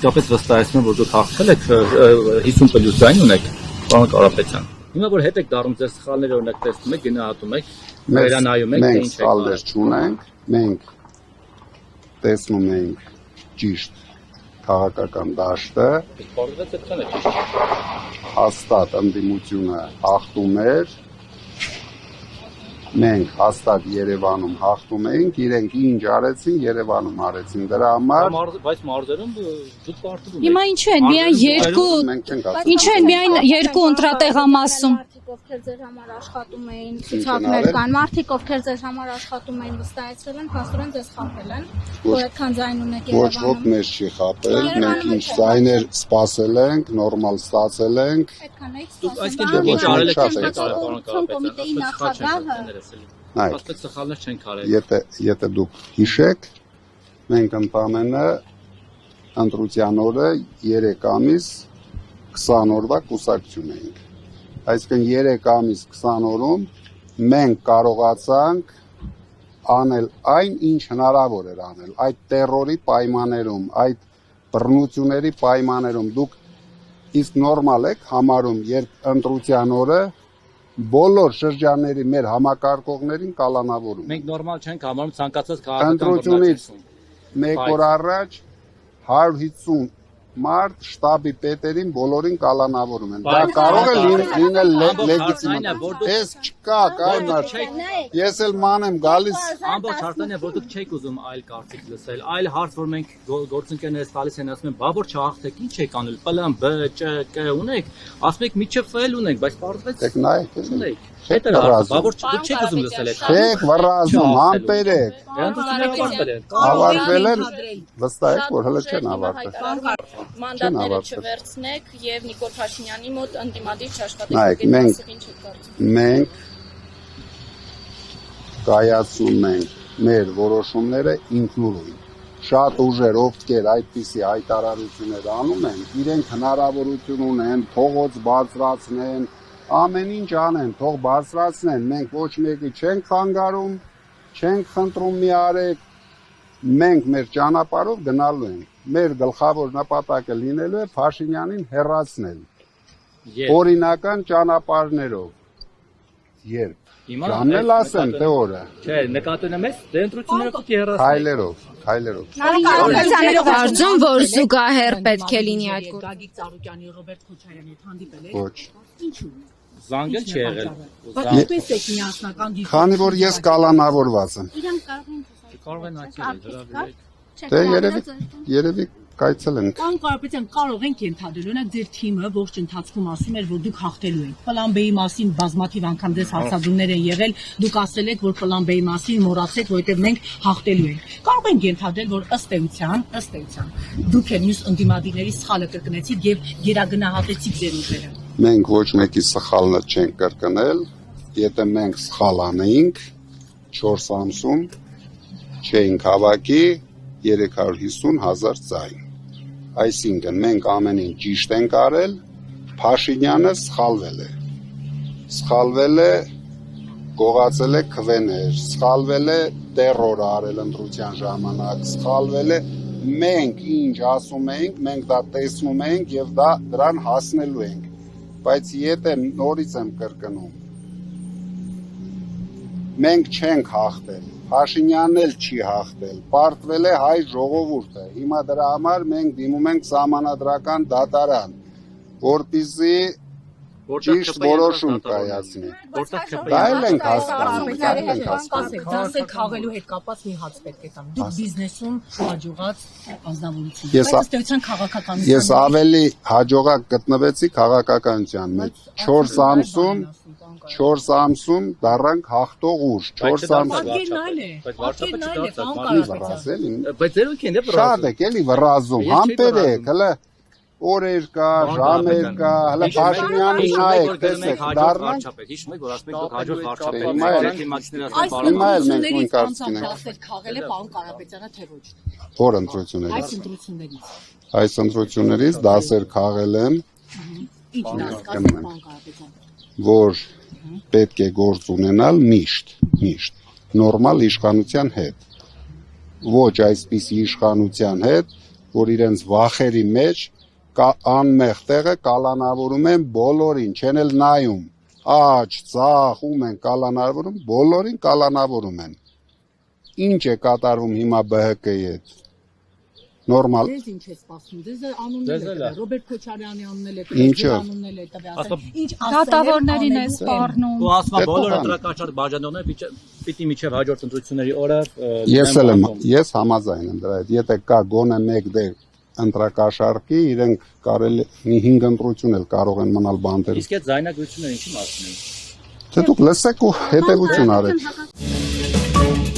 իսկապես վստահեցնում եմ, որ դուք հաղթել եք 50+ ձայն ունեք, պարոն Կարապետյան։ Հիմա որ հետ եք դառնում ձեր սխալները օրինակ տեսնում եք, գնահատում եք, վերանայում եք, թե ինչ եք սխալներ չունենք, մենք տեսնում ենք ճիշտ քաղաքական դաշտը, հաստատ ընդդիմությունը հաղթում էր, մենք հաստատ Երևանում հաղթում էինք, իրենք ինչ արեցին, Երևանում արեցին, դրա համար բայց մարզերում դուք պարտվում եք։ Հիմա ինչու են միայն երկու ընտրատեղամասում ովքեր ձեր համար աշխատում էին, ցուցակներ կան, մարդիկ ովքեր ձեր համար աշխատում էին, վստահեցրել են, փաստորեն ձեզ խաբել են, որ այդքան ձայն ունեք Երևանում։ Ոչ ոք մեզ չի խաբել, մենք ինչ ձայներ սպասել ենք, նորմալ ստացել ենք։ Այդքան եք Եթե դուք հիշեք, մենք ընդամենը ընտրության օրը 3 ամիս 20 օրվա կուսակցություն էինք։ Այսինքն 3 ամիս 20 օրում մենք կարողացանք անել այն, ինչ հնարավոր էր անել, այդ տերորի պայմաններում, այդ բռնությունների պայմաններում, դուք իսկ նորմալ եք համարում, երբ ընտրության օրը բոլոր շրջանների մեր համակարգողներին կալանավորում։ Մենք նորմալ չենք համարում ցանկացած քաղաքական ընտրությունից 1 օր առաջ 150 մարդ շտաբի պետերին բոլորին կալանավորում են։ Դա կարող է լինել լեգիտիմ։ Ես չկա, կայմար։ Ես էլ ման եմ գալիս։ Ամբողջ հարցն է, որ դուք չեք ուզում այլ կարծիք լսել։ Այլ հարց, որ մենք գործընկերներս տալիս են ասում են, բա որ չհաղթեք, ինչ եք անել, պլան B, Չ, Կ ունեք, ասում եք միչև F ունենք, բայց պարզվեց ունեք։ Հետո բա որ դուք չեք ուզում լսել այդ։ Չեք վռազում, համբեր եք։ Ավարտվել են, վստահ եք, որ հələ չեն ավարտել։ Մանդատները չվերցնեք եւ Նիկոլ Փաշինյանի մոտ ընդդիմադիր չաշխատեք։ Մենք կայացնում ենք մեր որոշումները ինքնուրույն։ Շատ ուժեր ովքեր այդպիսի հայտարարություններ անում են, իրենք հնարավորություն ունեն փողոց բարձրացնեն, ամեն ինչ անեն, թող բարձրացնեն, մենք ոչ մեկի չենք խանգարում, չենք խնդրում մի արեք, մենք մեր ճանապարհով գնալու ենք, մեր գլխավոր նպատակը լինելու է Փաշինյանին հեռացնել, օրինական ճանապարհներով, երբ, ժամնել ասեմ, թե օրը, չէ, նկատում եմ ես, դե ընտրությունները պիտի հեռացնենք, քայլերով, կարծում որ զուգահեռ պետք է լինի այդ գործը։ Գագիկ Ծառուկյանի, Ռոբերտ Քոչարյանի հետ հանդիպել եք։ ոչ, Ինչու՞։ զանգել չի եղել։ Որպես եք միասնական դիպլոմատ։ քանի որ ես կալանավորված եմ, Կարող են այցելել, դե երևի կայցել ենք։ Պարոն Կարապետյան, կարող ենք ենթադրել, օրինակ ձեր թիմը ողջ ընթացքում ասում էր, որ դուք հաղթելու եք։ Պլան B-ի մասին բազմաթիվ անգամ դες հարցադրումներ են եղել, դուք ասել եք, որ պլան B-ի մասին մոռացեք, որովհետև մենք հաղթելու ենք։ Կարող ենք ենթադրել, որ ըստ էության, դուք էլ մյուս ընդդիմադիրների սխալը կրկնեցիք եւ գերագնահատեցիք ձեր ուժերը։ Մենք ոչ մեկի սխալը չենք կրկնել, եթե մենք սխալ անեինք 4 ամսում չէինք հավաքի 350,000 ձայն։ Այսինքն մենք ամեն ինչ ճիշտ ենք արել, Փաշինյանը սխալվել է, գողացել է քվեներ, սխալվել է տերոր արել ընտրության ժամանակ, սխալվել է մենք ինչ ասում էինք, մենք դա տեսնում ենք եւ դրան հասնելու ենք։ Բայց եթե նորից եմ կրկնում, մենք չենք հաղթել, Փաշինյանն էլ չի հաղթել, պարտվել է հայ ժողովուրդը, հիմա դրա համար մենք դիմում ենք սահմանադրական դատարան, որպեսզի ճիշտ որոշում կայացնի։ Դա էլ ենք հասկանում։ Դասեր քաղելու հետ կապված մի հաց պետք է տամ։ Դուք բիզնեսում հաջողած անձնավորություն։ Ես ավելի հաջողակ գտնվեցի քաղաքականության մեջ 4 ամսում դառանք հաղթող ուժ, 4 ամսում։ Բայց ձեր ոնք են շատ եք էլի վռազում, համբեր եք, հələ օրեր կա, ժամեր կա, հələ Փաշինյանը նայեք, տեսեք, դառնանք։ Հիշում եք, որ ասում եք դուք հաջող վարչապետ Հիմա էլ մենք նույն կարծիքն ենք։ Քաղել է պարոն Կարապետյանը թե ոչ։ Որ ընտրություններից։ Այս ընտրություններից դասեր քաղել եմ։ Ինչ դաս կասեք պարոն Կարապետյան։ Որ պետք է գործ ունենալ միշտ, նորմալ իշխանության հետ։ Ոչ այսպիսի իշխանության հետ, որ իրենց վախերի մեջ անմեղ տեղը կալանավորում են բոլորին, չեն էլ նայում, աջ, ծախ, ում են կալանավորում, բոլորին կալանավորում են։ Ինչ է կատարվում հիմա ԲՀԿ-ի հետ։ Նորմալ։ Դες ինչ է սպասում։ Դες անունները Ռոբերտ Քոչարյանի անունները, անունները տվյալ։ Ինչ դատավորներին է սպառնում։ Ու ասма բոլոր ընտրակաշար բաժանողները պիտի միջև հաջորդ ընտրությունների օրը ես համաձայն եմ դրա հետ։ Եթե կա գոնե մեկ դեր ընտրակաշարքի, իրենք կարելի մի 5 ընտրություն էլ կարող են մնալ բանտեր։ Իսկ այդ զայնագրությունները ինչի մասն են։ Թե դուք լսեք ու հետևություն արեք։